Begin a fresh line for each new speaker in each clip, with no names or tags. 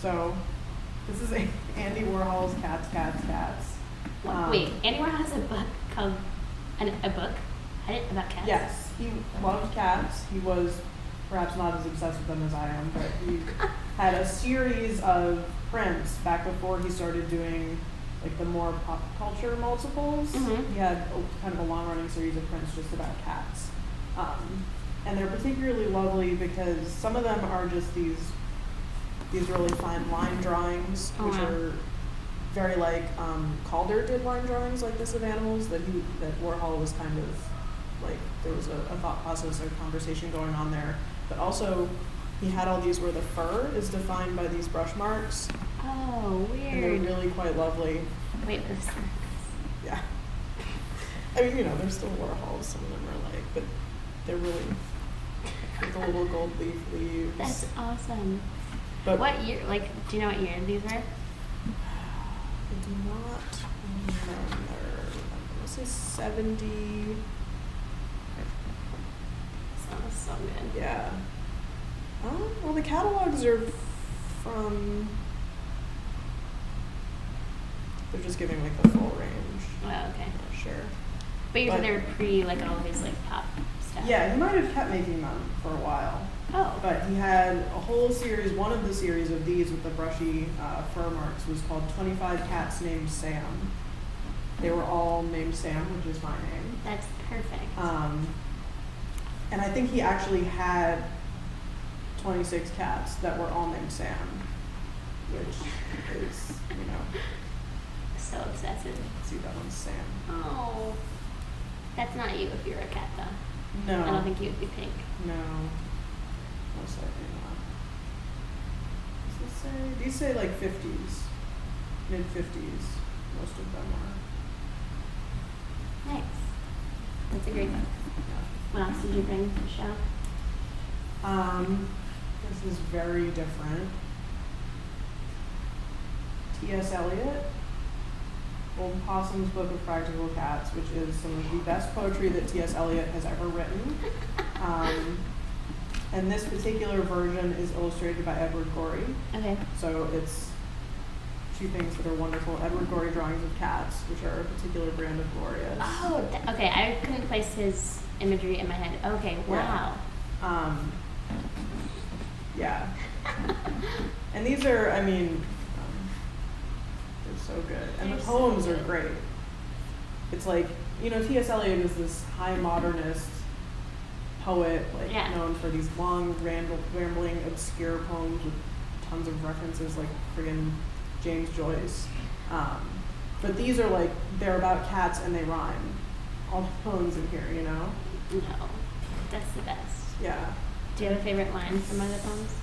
So this is Andy Warhol's Cats.
Wait, Andy Warhol has a book called a book about cats?
Yes, he loved cats. He was perhaps not as obsessed with them as I am, but he had a series of prints back before he started doing like the more pop culture multiples.
Mm-hmm.
He had kind of a long-running series of prints just about cats. And they're particularly lovely because some of them are just these really fine line drawings, which are very like Calder did line drawings like this of animals that Warhol was kind of like, there was a thought process or conversation going on there. But also he had all these where the fur is defined by these brush marks.
Oh, weird.
And they're really quite lovely.
Wait, this.
Yeah. I mean, they're still Warhols. Some of them are like, but they're really with the little gold leaves.
That's awesome.
But
what year? Like, do you know what year these were?
I do not remember. This is 70.
Sounds so good.
Yeah. Well, the catalogs are from. They're just giving like the full range.
Oh, okay.
I'm not sure.
But you said they were pre like all these like pop stuff.
Yeah, he might have kept making them for a while.
Oh.
But he had a whole series. One of the series of these with the brushy fur marks was called 25 Cats Named Sam. They were all named Sam, which is my name.
That's perfect.
And I think he actually had 26 cats that were all named Sam, which is,
So obsessive.
see, that one's Sam.
Oh. That's not you if you're a cat, though.
No.
I don't think you would be pink.
No. Most likely not. Does this say? These say like 50s, mid-50s. Most of them are.
Nice. That's a great book.
Yeah.
What else did you bring to the show?
This is very different. T.S. Eliot, Old Possum's Book of Practical Cats, which is some of the best poetry that T.S. Eliot has ever written. And this particular version is illustrated by Edward Gorey.
Okay.
So it's two things that are wonderful. Edward Gorey drawings of cats, which are a particular brand of glorious.
Oh, okay. I couldn't place his imagery in my head. Okay, wow.
Yeah. And these are, they're so good. And the poems are great. It's like, T.S. Eliot is this high modernist poet, known for these long, rambling, obscure poems with tons of references, like friggin' James Joyce. But these are like, they're about cats and they rhyme. All the poems in here,
No. That's the best.
Yeah.
Do you have a favorite line from one of the poems?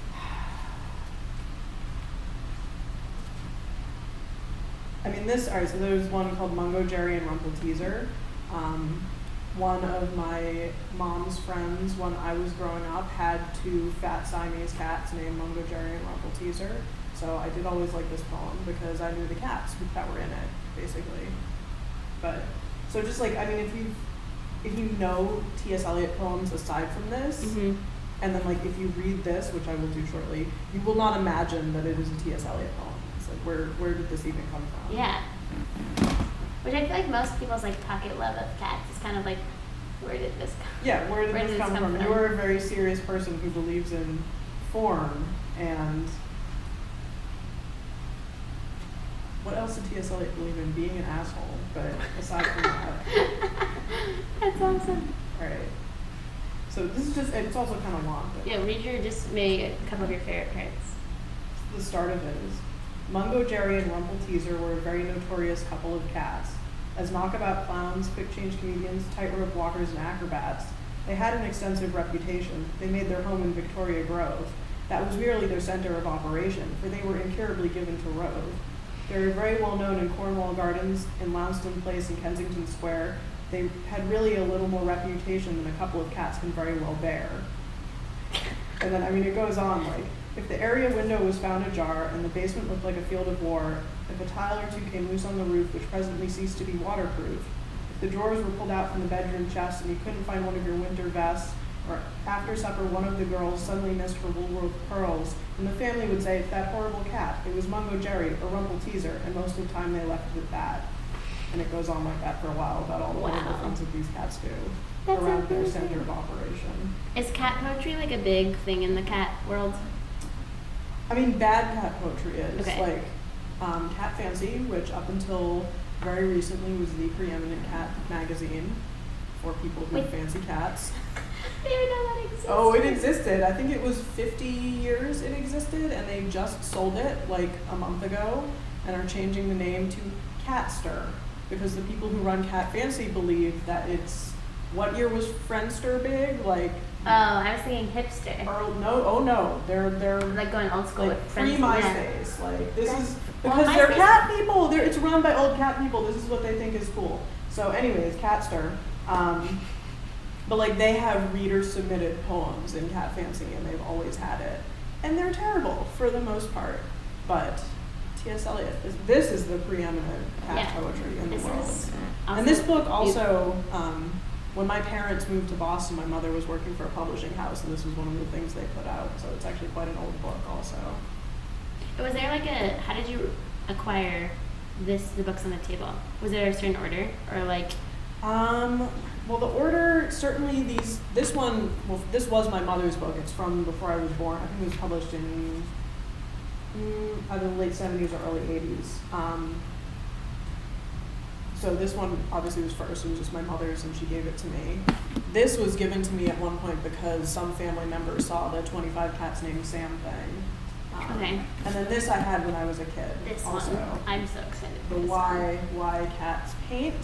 So there's one called Mungo, Jerry, and Rumple Teaser. One of my mom's friends, when I was growing up, had two fat Siamese cats named Mungo, Jerry, and Rumple Teaser. So I did always like this poem because I knew the cats that were in it, basically. But, so just like, if you know T.S. Eliot poems aside from this, and then like if you read this, which I will do shortly, you will not imagine that it is a T.S. Eliot poem. It's like, where did this even come from?
Yeah. Which I feel like most people's like pocket love of cats is kind of like, where did this come?
Yeah, where did this come from? You're a very serious person who believes in form, and what else did T.S. Eliot believe in? Being an asshole, but aside from that.
That's awesome.
Alright. So this is just, it's also kind of long. But
yeah, read just maybe a couple of your favorite parts.
The start of it is, Mungo, Jerry, and Rumple Teaser were a very notorious couple of cats. As knockabout clowns, quick-change comedians, tightrope walkers, and acrobats, they had an extensive reputation. They made their home in Victoria Grove. That was merely their center of operation, for they were incurably given to rove. They were very well known in Cornwall Gardens, in Lounston Place, and Kensington Square. They had really a little more reputation than a couple of cats can very well bear. And then, it goes on, like, if the area window was found ajar and the basement looked like a field of war, if a tile or two came loose on the roof, which presently ceased to be waterproof, if the drawers were pulled out from the bedroom chest and you couldn't find one of your winter vests, or after supper, one of the girls suddenly missed her wool-worth pearls, and the family would say, it's that horrible cat. It was Mungo Jerry, or Rumple Teaser, and most of the time they left it at that. And it goes on like that for a while about all the horrible
Wow.
things that these cats do
That's
around their
amazing.
center of operation.
Is cat poetry like a big thing in the cat world?
I mean, bad cat poetry is
Okay.
like Cat Fancy, which up until very recently was the preeminent cat magazine for people who
Wait.
fancy cats.
I didn't even know that existed.
Oh, it existed. I think it was 50 years it existed, and they just sold it like a month ago and are changing the name to Catster because the people who run Cat Fancy believe that it's, what year was Friendster big? Like,
Oh, I was thinking hipster.
no, they're
Like going old school
like
with friends.
pre-MySpace. Like this
That's-
is
well,
because they're
MySpace-
cat people. It's run by old cat people. This is what they think is cool. So, anyways, Catster. But like they have reader submitted poems in Cat Fancy, and they've always had it, and they're terrible for the most part. But T.S. Eliot this is the preeminent cat
Yeah.
poetry in the
This
world.
is
And this book
beautiful.
also, when my parents moved to Boston, my mother was working for a publishing house, and this was one of the things they put out. So it's actually quite an old book, also.
Was there like a, how did you acquire the books on the table? Was there a certain order or like?
Well, the order, certainly this one, well, this was my mother's book. It's from before I was born. I think it was published in either the late 70s or early 80s. So this one obviously was first. It was just my mother's, and she gave it to me. This was given to me at one point because some family member saw the 25 Cats Named Sam thing.
Okay.
And then this I had when I was a kid.
This
also.
one, I'm so excited for
The
this
why cats paint,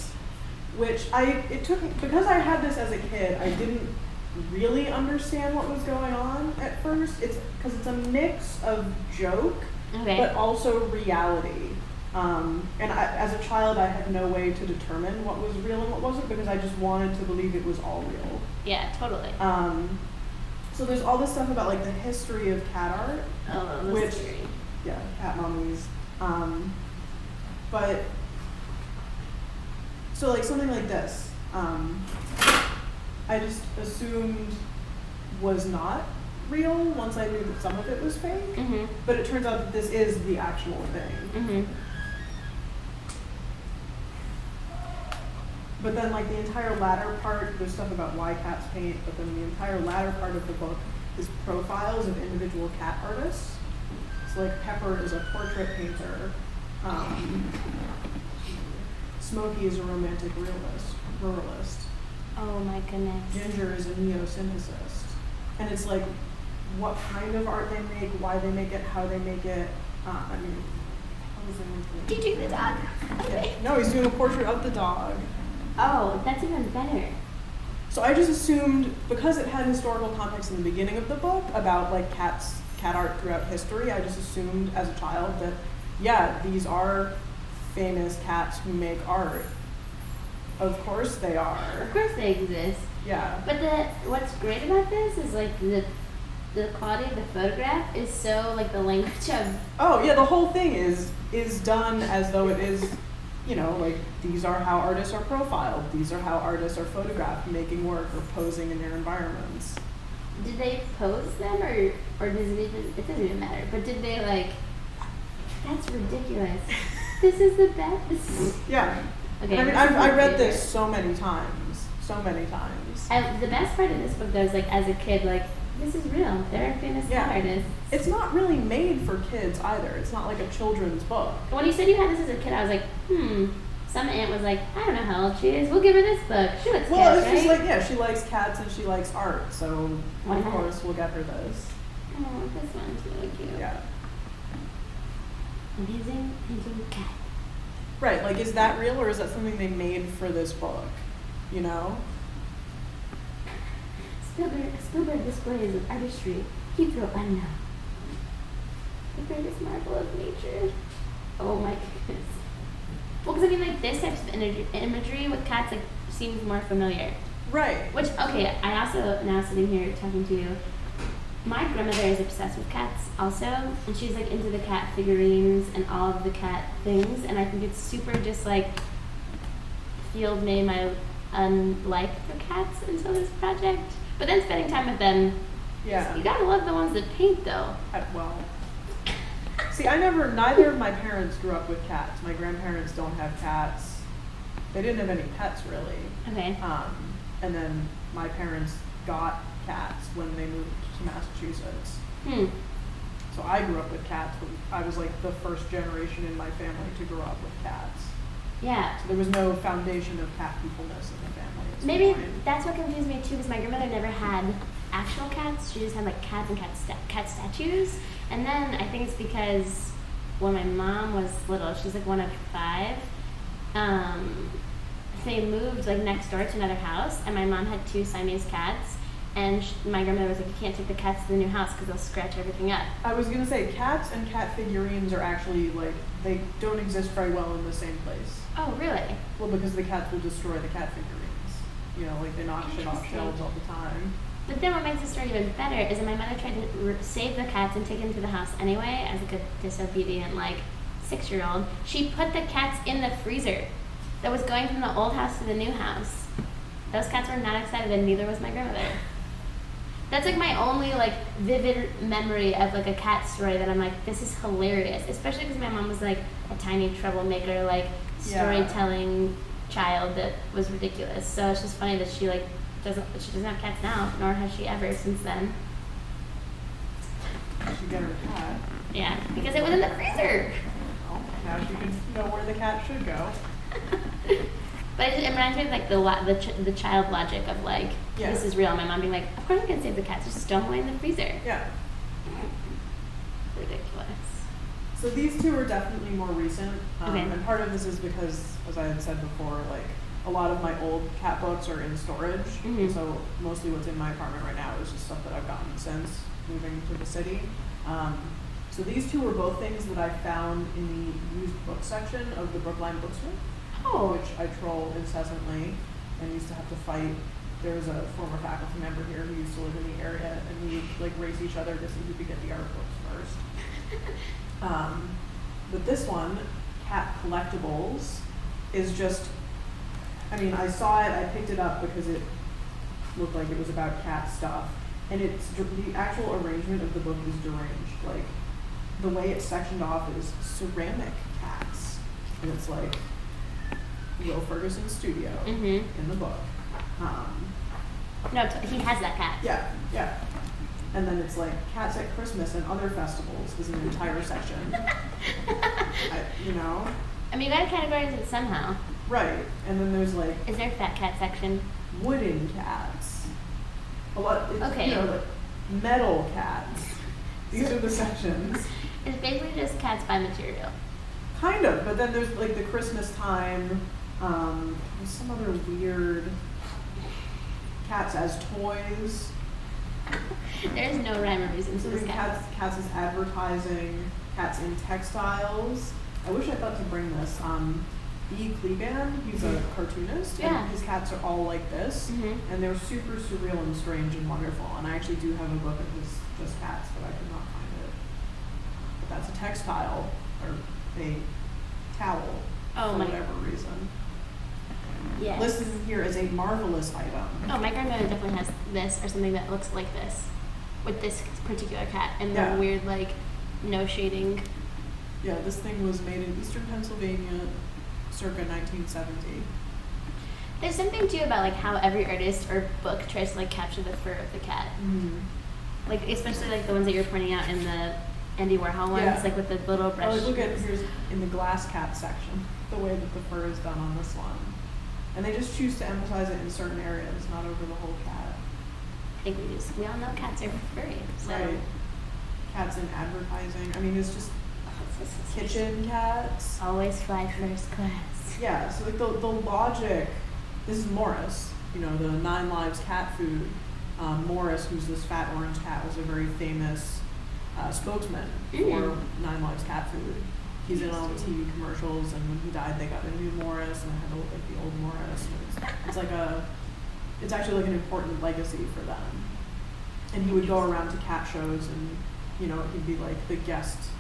which it took because I had this as a kid. I didn't really understand what was going on at first. It's because it's a mix of joke
one. Okay.
but also reality. As a child, I had no way to determine what was real and what wasn't because I just wanted to believe it was all real.
Yeah, totally.
So there's all this stuff about like the history of cat art.
Oh, that's
which-
scary.
Yeah, cat mummies. But so like something like this, I just assumed was not real once I knew that some of it was fake.
Mhm.
But it turns out that this is the actual thing.
Mhm.
But then like the entire latter part, there's stuff about why cats paint, but then the entire latter part of the book is profiles of individual cat artists. So like Pepper is a portrait painter. Smokey is a romantic ruralist.
Oh my goodness.
Ginger is a neosynthesist. And it's like what kind of art they make, why they make it, how they make it. I mean, how is it?
Teaching the dog. Okay.
No, he's doing a portrait of the dog.
Oh, that's even better.
So I just assumed, because it had historical context in the beginning of the book about like cat art throughout history, I just assumed as a child that, yeah, these are famous cats who make art. Of course they are.
Of course they exist.
Yeah.
But what's great about this is like the quality of the photograph is so like the language of.
Oh yeah, the whole thing is done as though it is, you know, like these are how artists are profiled. These are how artists are photographed making work or posing in their environments.
Did they pose them or does it even? It doesn't even matter. But did they like? That's ridiculous. This is the best.
Yeah.
Okay.
I mean,
this is my
I read
favorite.
this so many times.
The best part of this book, though, is like as a kid, like this is real. They're famous
Yeah.
cat artists.
It's not really made for kids either. It's not like a children's book.
When you said you had this as a kid, I was like, Some aunt was like, I don't know how old she is. We'll give her this book. She likes
Well,
cats,
it's just
right?
like, yeah, she likes cats and she likes art, so
Why
of
not?
course we'll get her this.
Oh, this one's really cute.
Yeah.
Amazing painting cat.
Right, like is that real or is that something they made for this book? You know?
Spielberg displays of artistry, Heathrow unknown. The greatest marvel of nature. Oh my goodness. Well, because I mean, like this type of imagery with cats like seems more familiar.
Right.
Which okay, I also now sitting here talking to you. My grandmother is obsessed with cats also, and she's like into the cat figurines and all of the cat things, and I think it's super just like field made my unlike for cats until this project. But then spending time with them,
Yeah.
you gotta love the ones that paint though.
Well, see, neither of my parents grew up with cats. My grandparents don't have cats. They didn't have any pets really.
Okay.
And then my parents got cats when they moved to Massachusetts. So I grew up with cats, but I was like the first generation in my family to grow up with cats.
Yeah.
So there was no foundation of cat peopleness in the family.
Maybe that's what confused me too, because my grandmother never had actual cats. She just had like cats and cat statues. And then I think it's because when my mom was little, she's like one of 5. They moved like next door to another house, and my mom had 2 Siamese cats. And my grandmother was like, you can't take the cats to the new house because they'll scratch everything up. I was gonna say, cats and cat figurines are actually like, they don't exist very well in the same place. Oh, really?
Well, because the cats will destroy the cat figurines. You know, like they knock shit off shelves all the time.
But then what makes the story even better is that my mother tried to save the cats and take them to the house anyway, as like a disobedient, like, 6-year-old. She put the cats in the freezer that was going from the old house to the new house. Those cats were not excited, and neither was my grandmother. That's like my only like vivid memory of like a cat story that I'm like, this is hilarious. Especially because my mom was like a tiny troublemaker, like storytelling child that was ridiculous. So it's just funny that she doesn't have cats now, nor has she ever since then.
She got her cat.
Yeah, because it was in the freezer.
Well, now she can know where the cat should go.
But it reminds me of like the child logic of like, this is real. My mom being like, of course I can save the cats, just don't away in the freezer.
Yeah.
Ridiculous.
So these 2 are definitely more recent.
Okay.
And part of this is because, as I had said before, like a lot of my old cat books are in storage.
Mm-hmm.
So mostly what's in my apartment right now is just stuff that I've gotten since moving to the city. So these 2 were both things that I found in the used book section of the Brookline bookstore. Which I troll incessantly and used to have to fight. There was a former faculty member here who used to live in the area, and we would like race each other to see who could get the art books first. But this one, Cat Collectibles, is just, I mean, I saw it, I picked it up because it looked like it was about cat stuff, and the actual arrangement of the book is deranged. Like, the way it's sectioned off is ceramic cats, and it's like Will Ferguson's studio in the book.
No, he has that cat.
Yeah. And then it's like Cats at Christmas and Other Festivals is an entire section. You know?
I mean, you gotta categorize it somehow.
Right. And then there's like...
Is there a fat cat section?
Wooden cats. A lot...
Okay.
You know, like metal cats. These are the sections.
It's basically just cats by material.
Kind of, but then there's like the Christmas time... there's some other weird cats as toys.
There's no rhyme or reason to this
cats as advertising, cats in textiles. I wish I thought to bring this. E. Kleban, he's a cartoonist, and his cats are all like this, and they're super surreal and strange and wonderful. And I actually do have a book of his just cats, but I could not find it. But that's a textile or a towel for whatever reason.
Yes.
Listed here as a marvelous item.
Oh, my grandmother definitely has this or something that looks like this with this particular cat and the weird, like, no shading.
Yeah, this thing was made in eastern Pennsylvania circa 1970.
There's something, too, about, like, how every artist or book tries to, like, capture the fur of the cat. Like, especially, like, the ones that you're pointing out in the Andy Warhol ones, like, with the little brush.
Oh, look at, here's in the glass cat section, the way that the fur is done on this one. And they just choose to emphasize it in certain areas, not over the whole cat.
I think we all know cats are furry. So.
Right. Cats in advertising. I mean, it's just kitchen cats.
Always fly first class.
Yeah, so like the logic, this is Morris, you know, the 9 Lives cat food. Morris, who's this fat orange cat, was a very famous spokesman for 9 Lives cat food. He's in all the TV commercials, and when he died, they got a new Morris, and it had to look like the old Morris. It's actually like an important legacy for them. And he would go around to cat shows, and you know, he'd be like the guest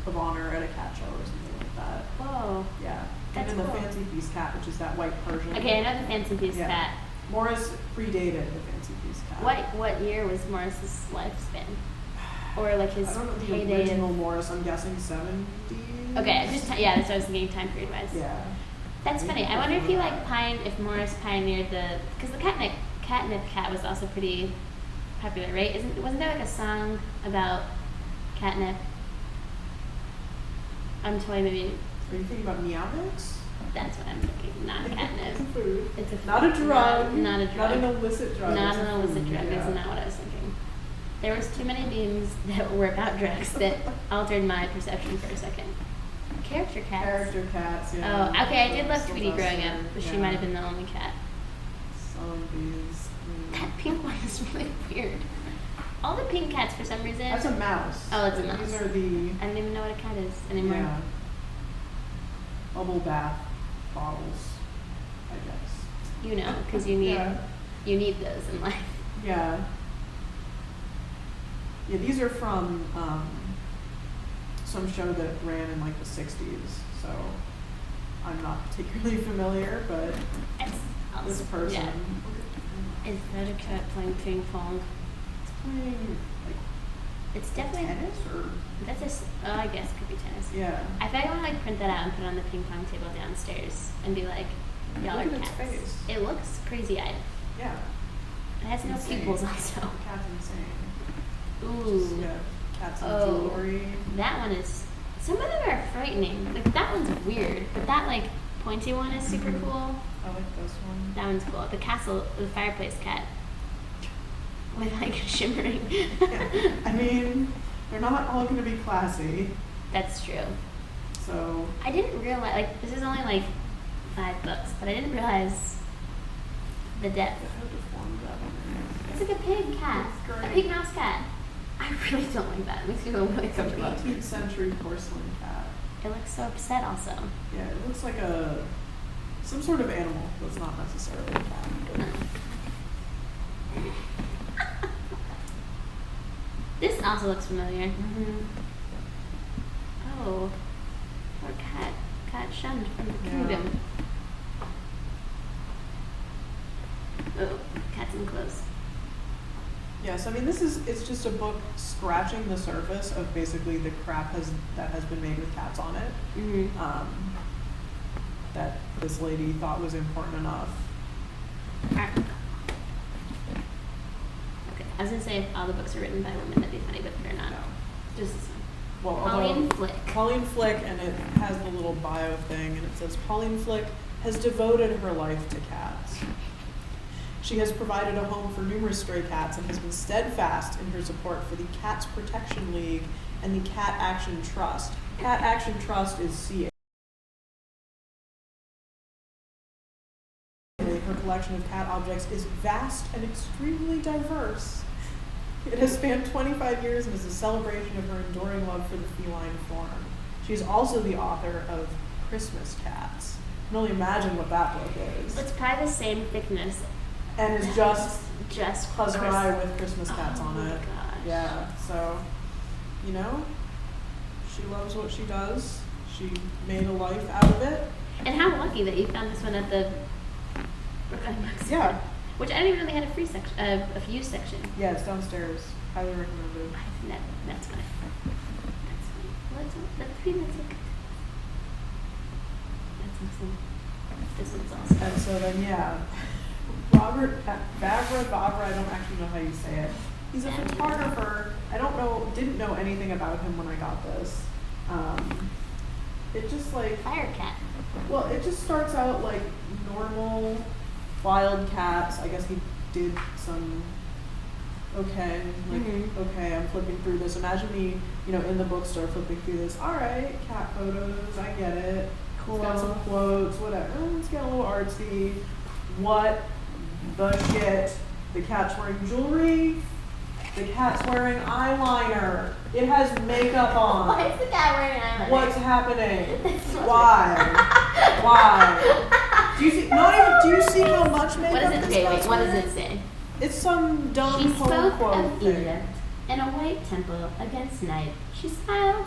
of honor at a cat show or something like that.
Whoa.
Yeah.
That's
and then
cool.
the Fancy Feast cat, which is that white Persian.
Okay, I know the Fancy Feast cat.
Morris predated the Fancy Feast cat.
What year was Morris's lifespan? Or like his
I don't know the
heyday?
original Morris. I'm guessing 70s.
Okay, just yeah. That's what I was thinking time period wise.
Yeah.
That's funny. I wonder if he like if Morris pioneered because the catnip cat was also pretty popular, right? Wasn't there like a song about catnip? I'm totally maybe.
Are you thinking about Meow Mix?
That's what I'm thinking. Not catnip.
It's a food.
It's a food.
Not a drug.
Not a drug.
Not an illicit drug.
Not an illicit drug.
Yeah.
Is not what I was thinking. There was too many memes that were about drugs that altered my perception for a second. Character cats.
Character cats, yeah.
Oh, okay. I did love Tweety
Sylvester,
growing up, but she
yeah.
might have been the only cat.
Some of these.
That pink one is really weird. All the pink cats, for some reason.
That's a mouse.
Oh, it's a mouse.
These are the.
I don't even know what a cat is anymore.
Yeah. Bubble bath bottles, I guess.
You know, because you need
Yeah.
you need those in life.
Yeah. Yeah, these are from some show that ran in like the 60s, so I'm not particularly familiar, but
It's awesome.
this person
Yeah. Is that a cat playing ping pong?
is playing like
It's definitely
tennis or
I guess it could be tennis.
yeah.
I feel like I want to like print that out and put it on the ping pong table downstairs and be like, y'all
Look
are
at its
cats.
face.
It looks crazy eyed.
Yeah.
It has no
Insane.
pupils also.
Cat's insane.
Ooh.
Yeah. Cats and
Oh.
jewelry.
That one is. Some of them are frightening. Like that one's weird, but that like pointy one is super cool.
I like this one.
That one's cool. The fireplace cat with like shimmering.
Yeah. I mean, they're not all going to be classy,
That's true.
so
I didn't realize like this is only like 5 books, but I didn't realize the depth.
how deformed that one is.
It's like a pig cat,
It's
a
great.
pig mouse cat. I really don't like that. It makes me feel really
It's an
uncomfortable.
18th century porcelain cat.
It looks so upset also.
Yeah, it looks like some sort of animal that's not necessarily a cat.
No. This also looks familiar. Oh, poor cat. Cat shunned from the
Yeah.
kingdom. Oh, cat's in clothes.
Yes, I mean it's just a book scratching the surface of basically the crap that has been made with cats on it.
Mm-hmm.
That this lady thought was important enough.
Okay, I was gonna say if all the books are written by women, that'd be funny, but they're not.
No.
Just this one.
Well,
Pauline Flick.
Pauline Flick, and it has the little bio thing, and it says Pauline Flick has devoted her life to cats. She has provided a home for numerous stray cats and has been steadfast in her support for the Cats Protection League and the Cat Action Trust. Cat Action Trust is CA. Her collection of cat objects is vast and extremely diverse. It has spanned 25 years and is a celebration of her enduring love for the feline form. She is also the author of Christmas Cats. I can only imagine what that book is.
It's probably the same thickness.
And is just
Christmas.
Huzzarai with Christmas cats
Oh
on
my
it.
gosh.
Yeah, so, you know, she loves what she does. She made a life out of it.
And how lucky that you found this one at the Brookline Bookstore.
Yeah.
Which I didn't even know they had a free section, a used section.
Yeah, it's downstairs. Highly recommended.
That's funny. That's funny. That's pretty much it. That's awesome. This one's awesome.
And so then, yeah, Robert Bavra, I don't actually know how you say it. He's a photographer. Didn't know anything about him when I got this. It just like,
Fire cat.
well, it just starts out like normal wild cats. I guess he did some, okay, I'm flipping through this. Imagine me, in the bookstore flipping through this. All right, cat photos, I get it.
Cool.
It's got some quotes, whatever. Let's get a little artsy. What the shit? The cat's wearing jewelry. The cat's wearing eyeliner. It has makeup on.
Why is the cat wearing eyeliner?
What's happening? Why? Do you see? Not even. Do you see how much makeup?
What does it
this
say?
guy's
Wait, what does
wearing?
it say?
It's some dumb
She
poem
spoke
quote
of
thing.
Egypt in a white temple against night. She smiled,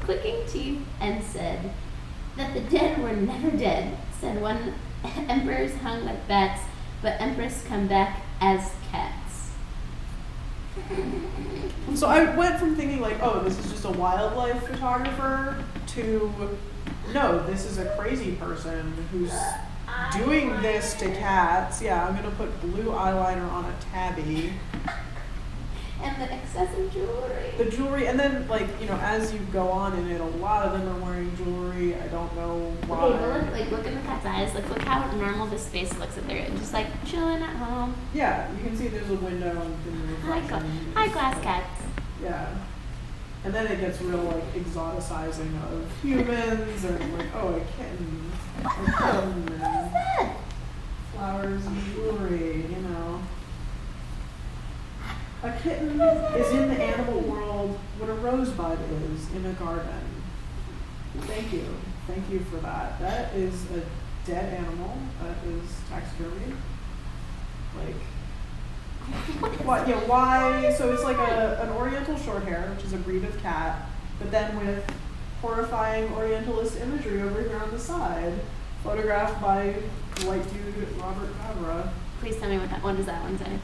clicking teeth, and said that the dead were never dead, said one emperors hung like bats but Empress come back as cats.
So I went from thinking like, oh, this is just a wildlife photographer to, no, this is a crazy person who's doing this to cats. Yeah, I'm gonna put blue eyeliner on a tabby.
And the excessive jewelry.
The jewelry, and then like, you know, as you go on in it, a lot of them are wearing jewelry. I don't know why.
Okay, but look in the cat's eyes. Like, look how normal this face looks at their just like chilling at home.
Yeah, you can see there's a window in the reflection.
High class cats.
Yeah. And then it gets real like exoticizing of humans and like, oh, a kitten. And flowers and jewelry, you know. A kitten is in the animal world what a rosebud is in a garden. Thank you. Thank you for that. That is a dead animal. That is taxidermy. Like, what? Yeah, why? So it's like an Oriental Shorthair, which is a breed of cat, but then with horrifying Orientalist imagery over here on the side, photographed by white dude Robert Favre.
Please tell me what does that one say?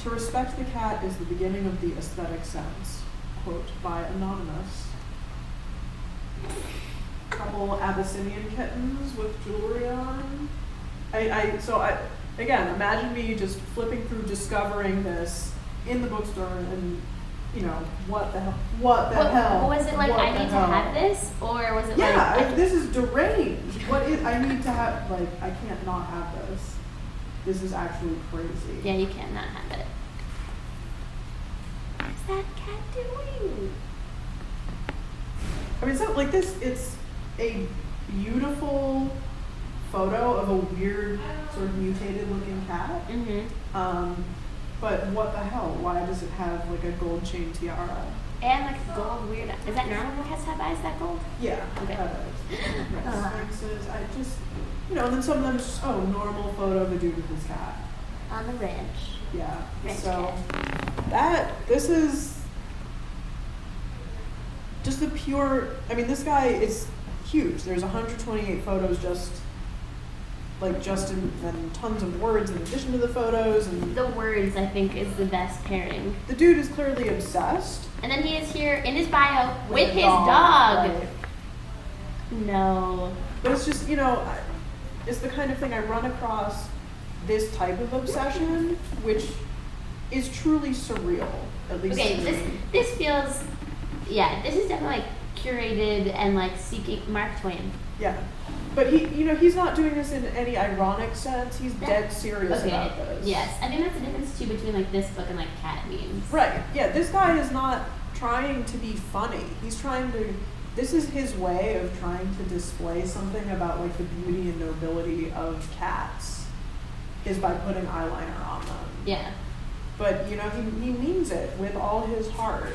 To respect the cat is the beginning of the aesthetic sense. Quote by Anonymous. Couple Abyssinian kittens with jewelry on. Again, imagine me just flipping through, discovering this in the bookstore, and you know, what the hell?
Was it like, I need to have this, or was it
like, this is deranged. I need to have, like, I can't not have this. This is actually crazy.
Yeah, you can't not have it. What's that cat doing?
I mean, so like this, it's a beautiful photo of a weird, sort of mutated looking cat.
Mm-hmm.
But what the hell? Why does it have like a gold chain tiara?
And like gold weird. Is that normal for cats to have eyes that gold?
Yeah.
Okay.
Sphinxes. I just, you know, and then some of them just, oh, normal photo of a dude with his cat.
On the ranch.
Yeah.
Ranch
so
cat.
this is just the pure, I mean, this guy is huge. There's 128 photos and tons of words in addition to the photos. And
the words, I think, is the best pairing.
The dude is clearly obsessed.
And then he is here in his bio with his dog.
Right.
No.
But it's just, you know, it's the kind of thing I run across this type of obsession, which is truly surreal, at least.
Okay, this feels, yeah, this is definitely like curated and like seeking Mark Twain.
Yeah. But he's not doing this in any ironic sense. He's dead serious about this.
Yes. I think that's the difference too between like this book and like cat memes.
Right. Yeah, this guy is not trying to be funny. This is his way of trying to display something about like the beauty and nobility of cats, is by putting eyeliner on them.
Yeah.
But he means it with all his heart.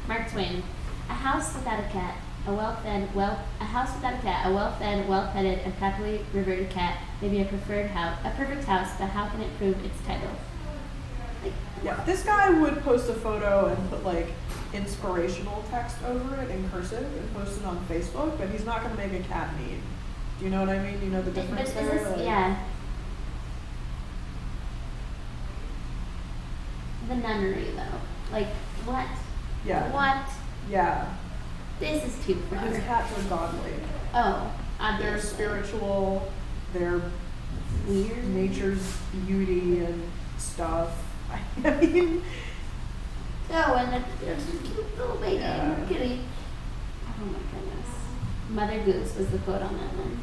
Mark Twain. A house without a cat, a house without a cat, a well-fed, well-petted, and properly revered cat may be a perfect house, but how can it prove its title?
Yeah, this guy would post a photo and put like inspirational text over it in cursive and post it on Facebook, but he's not going to make a cat meme. Do you know what I mean? You know the difference there?
Yeah. The nunnery, though. Like, what?
Yeah.
What?
Yeah.
This is too far.
Because cats are godly.
Oh, obviously.
They're spiritual. They're
weird.
Nature's beauty and stuff. I mean.
Oh, and there's a cute little baby,
Yeah.
kitty. Oh my goodness. Mother Goose was the quote on that one.